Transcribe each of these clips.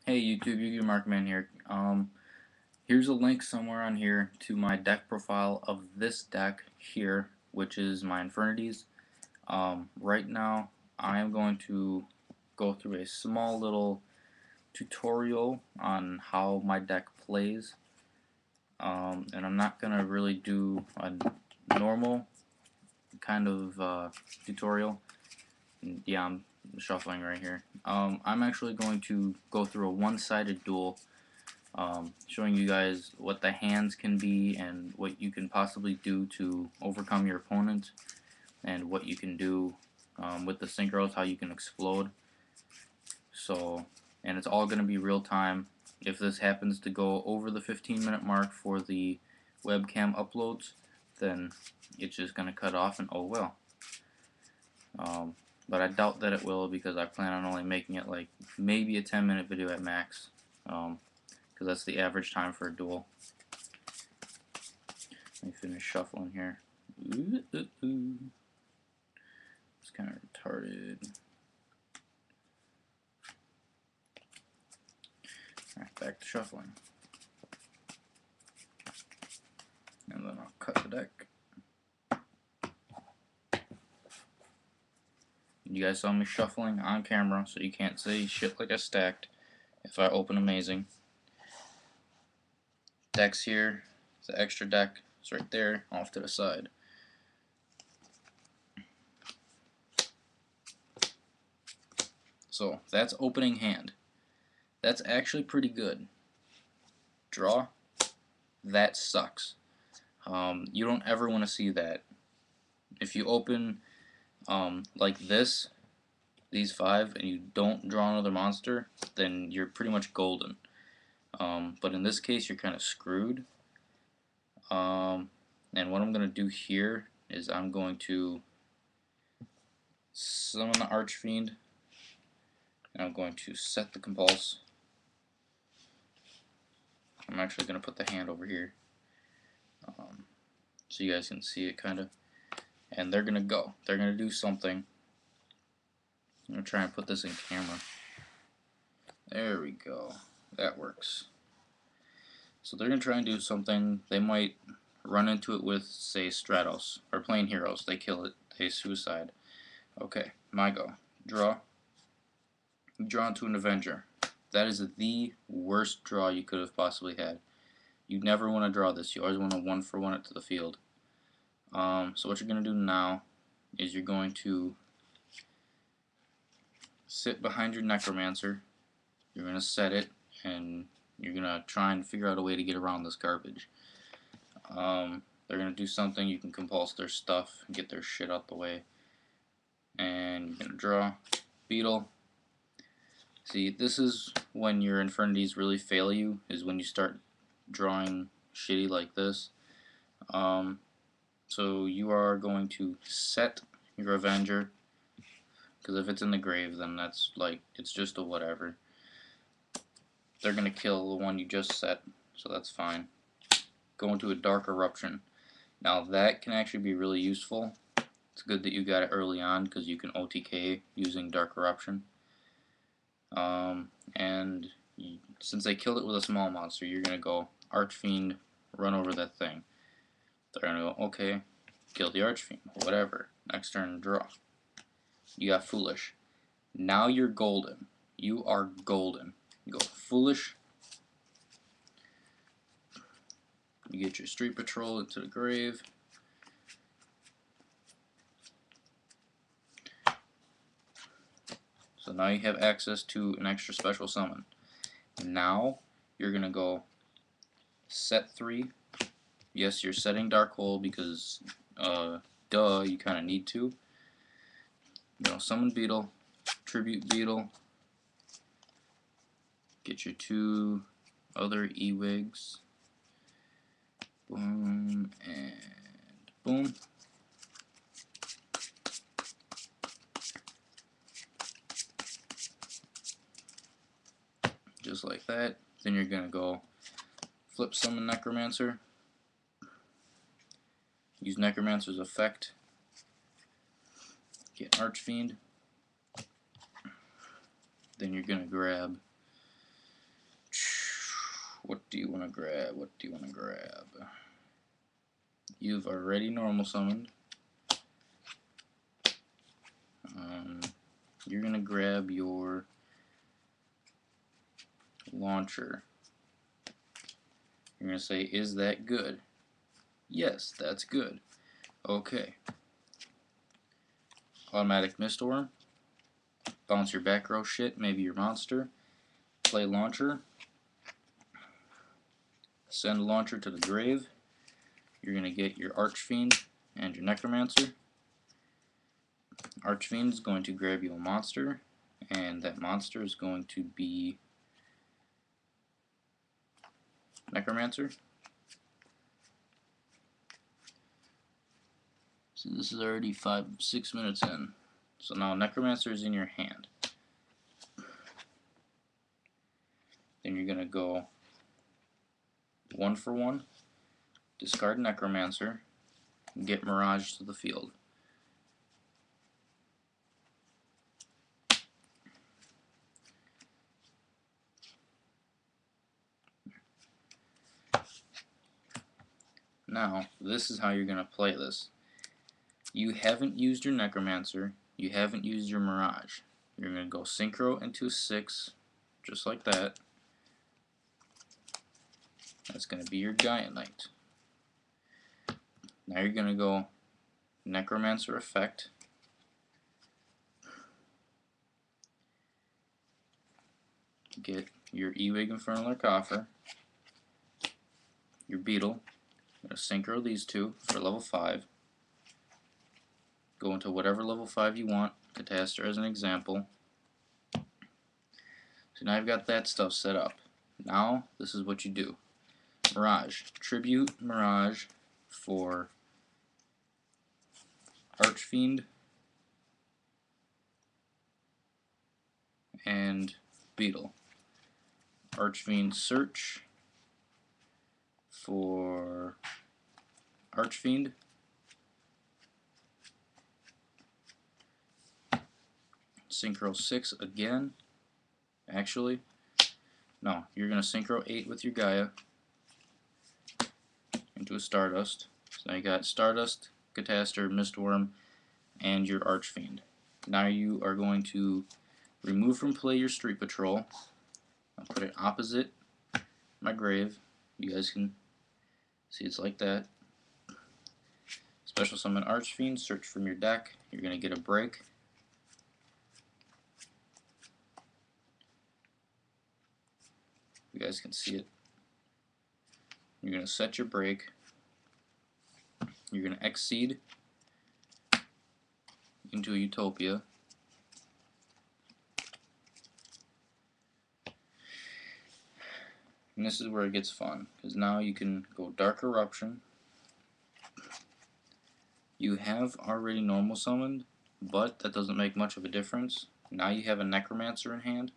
Hey YouTube, yugiohmarketman here. Here's a link somewhere on here to my deck profile of this deck here, which is my Infernities. Right now, I am going to go through a small little tutorial on how my deck plays. And I'm not gonna really do a normal kind of tutorial. Yeah, I'm shuffling right here. I'm actually going to go through a one-sided duel, showing you guys what the hands can be and what you can possibly do to overcome your opponent, and what you can do with the synchros, how you can explode. So, and it's all going to be real time. If this happens to go over the 15-minute mark for the webcam uploads, then it's just going to cut off, and oh well. But I doubt that it will, because I plan on only making it like maybe a 10-minute video at max, because that's the average time for a duel. Let me finish shuffling here. It's kind of retarded. Alright, back to shuffling. And then I'll cut the deck. You guys saw me shuffling on camera, so you can't say shit like I stacked if I open amazing. Deck's here. The extra deck is right there, off to the side. So that's opening hand. That's actually pretty good. Draw. That sucks. You don't ever want to see that. If you open like this, these 5, and you don't draw another monster, then you're pretty much golden. But in this case, you're kind of screwed. And what I'm going to do here is I'm going to summon the Archfiend, and I'm going to set the Compulse. I'm actually going to put the hand over here, so you guys can see it kind of. And they're going to go. They're going to do something. I'm going to try and put this in camera. There we go. That works. So they're going to try and do something. They might run into it with, say, Stratos, or Plain Heroes. They kill it. They suicide. Okay, my go. Draw. Draw into an Avenger. That is the worst draw you could have possibly had. You never want to draw this. You always want to 1-for-1 it to the field. So what you're going to do now is you're going to sit behind your Necromancer. You're going to set it, and you're going to try and figure out a way to get around this garbage. They're going to do something. You can compulse their stuff and get their shit out the way. And you're going to draw. Beetle. See, this is when your Infernities really fail you, is when you start drawing shitty like this. So you are going to set your Avenger, because if it's in the grave, then that's like, it's just a whatever. They're going to kill the one you just set, so that's fine. Go into a Dark Eruption. Now that can actually be really useful. It's good that you got it early on, because you can OTK using Dark Eruption. Since they killed it with a small monster, you're going to go Archfiend, run over that thing. They're going to go, okay, kill the Archfiend, whatever. Next turn, draw. You got Foolish. Now you're golden. You are golden. You go Foolish. You get your Street Patrol into the grave. So now you have access to an extra special summon. Now you're going to go set 3. Yes, you're setting Dark Hole because, duh, you kind of need to. You're going to summon Beetle, Tribute Beetle, get your 2 other Ewigs, boom, and boom. Just like that. Then you're going to go flip summon Necromancer, use Necromancer's effect, get Archfiend. Then you're going to grab What do you want to grab? What do you want to grab? You've already normal summoned. You're going to grab your launcher. You're going to say, is that good? Yes, that's good. Okay. Automatic mist orb. Bounce your back row shit, maybe your monster. Play launcher. Send launcher to the grave. You're going to get your Archfiend and your Necromancer. Archfiend is going to grab you a monster, and that monster is going to be Necromancer. So this is already 6 minutes in. So now Necromancer is in your hand. Then you're going to go 1 for 1, discard Necromancer, and get Mirage to the field. Now, this is how you're going to play this. You haven't used your Necromancer, you haven't used your Mirage. You're going to go Synchro into 6, just like that. That's going to be your Gaia Knight. Now you're going to go Necromancer effect. Get your Ewig Infernal Coffer, your Beetle. You're going to synchro these two for level 5. Go into whatever level 5 you want, Catastor as an example. So now I've got that stuff set up. Now this is what you do. Mirage. Tribute Mirage for Archfiend and Beetle. Archfiend search for Archfiend. Synchro 6 again. Actually, no, you're going to Synchro 8 with your Gaia into a Stardust. So now you got Stardust, Catastor, Mistworm, and your Archfiend. Now you are going to remove from play your Street Patrol. I'll put it opposite my grave. You guys can see it's like that. Special summon Archfiend, search from your deck. You're going to get a break. You guys can see it. You're going to set your break. You're going to exceed into a Utopia. And this is where it gets fun, because now you can go Dark Eruption. You have already normal summoned, but that doesn't make much of a difference. Now you have a Necromancer in hand.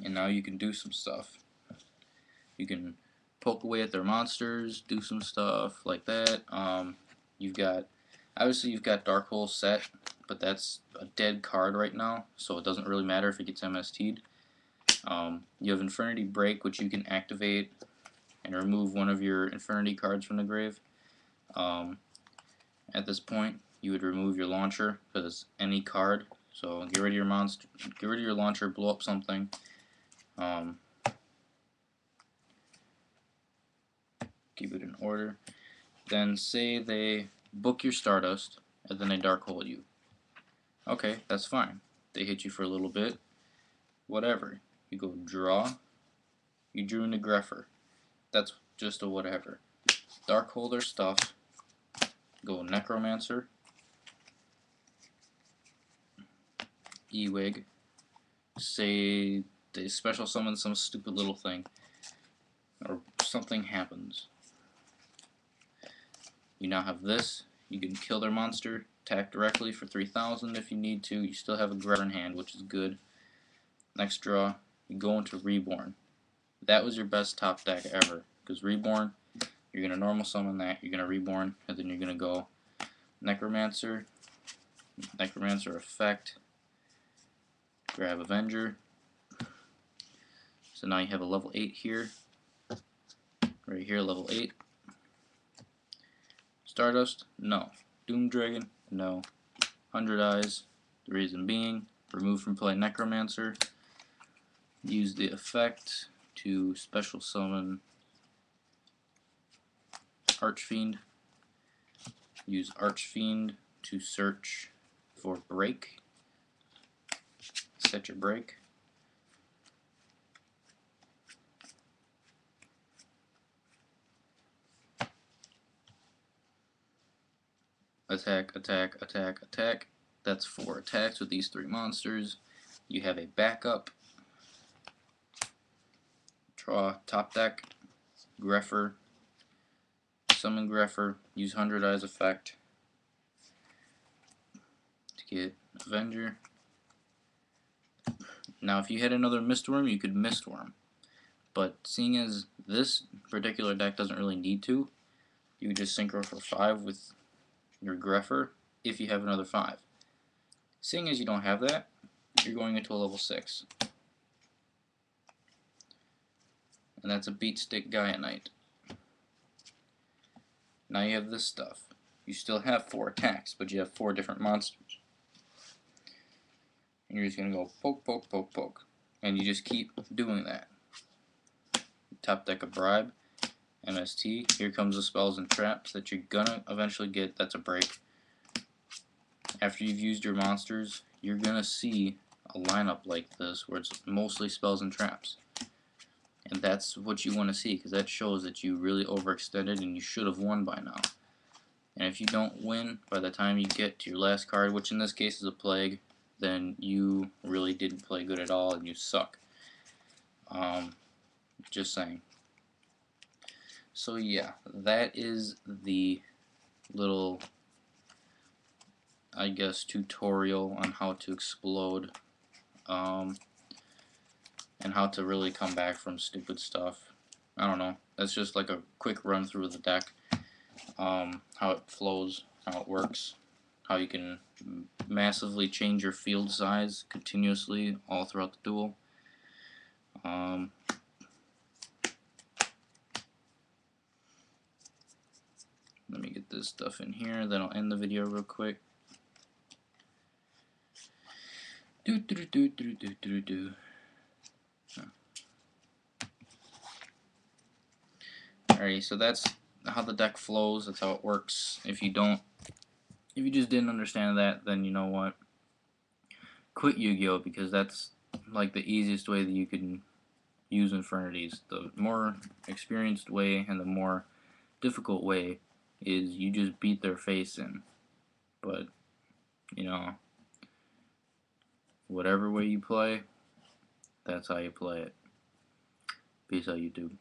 And now you can do some stuff. You can poke away at their monsters, do some stuff like that. Obviously you've got Dark Hole set, but that's a dead card right now, so it doesn't really matter if it gets MST'd. You have Infernity Break, which you can activate and remove one of your Infernity cards from the grave. At this point, you would remove your launcher because it's any card. So get rid of your monster, get rid of your launcher, blow up something. Keep it in order. Then say they book your Stardust, and then they Dark Hole you. Okay, that's fine. They hit you for a little bit. Whatever. You go draw. You drew into Greffer. That's just a whatever. Dark Hole their stuff. Go Necromancer. Ewig. Say they special summon some stupid little thing. Or something happens. You now have this. You can kill their monster, attack directly for 3,000 if you need to. You still have a Greffer in hand, which is good. Next draw, you go into Reborn. That was your best top deck ever, because Reborn, you're going to normal summon that, you're going to Reborn, and then you're going to go Necromancer, Necromancer effect, grab Avenger, So now you have a level 8 here, right here, level 8. Stardust? No. Doom Dragon? No. 100 Eyes? The reason being, remove from play Necromancer. Use the effect to special summon Archfiend. Use Archfiend to search for break. Set your break. Attack, attack, attack, attack. That's 4 attacks with these 3 monsters. You have a backup. Draw top deck, Greffer, summon Greffer, use 100 Eyes effect to get Avenger. Now if you had another Mistworm, you could Mistworm. But seeing as this particular deck doesn't really need to, you could just synchro for 5 with your Greffer if you have another 5. Seeing as you don't have that, you're going into a level 6. And that's a Beat Stick Gaia Knight. Now you have this stuff. You still have 4 attacks, but you have 4 different monsters. And you're just going to go poke, poke, poke, poke. And you just keep doing that. Top deck a Bribe, MST. Here comes the spells and traps that you're going to eventually get. That's a break. After you've used your monsters, you're going to see a lineup like this where it's mostly spells and traps. And that's what you want to see, because that shows that you really overextended and you should have won by now. And if you don't win by the time you get to your last card, which in this case is a Plague, then you really didn't play good at all and you suck. Just saying. So yeah, that is the little, I guess, tutorial on how to explode. And how to really come back from stupid stuff. I don't know. That's just like a quick run through of the deck. How it flows, how it works, how you can massively change your field size continuously all throughout the duel. Let me get this stuff in here, then I'll end the video real quick. Alrighty, so that's how the deck flows, that's how it works. If you just didn't understand that, then you know what? Quit Yu-Gi-Oh! Because that's like the easiest way that you can use Infernities. The more experienced way and the more difficult way is you just beat their face in. But, you know, whatever way you play, that's how you play it. Peace out, YouTube.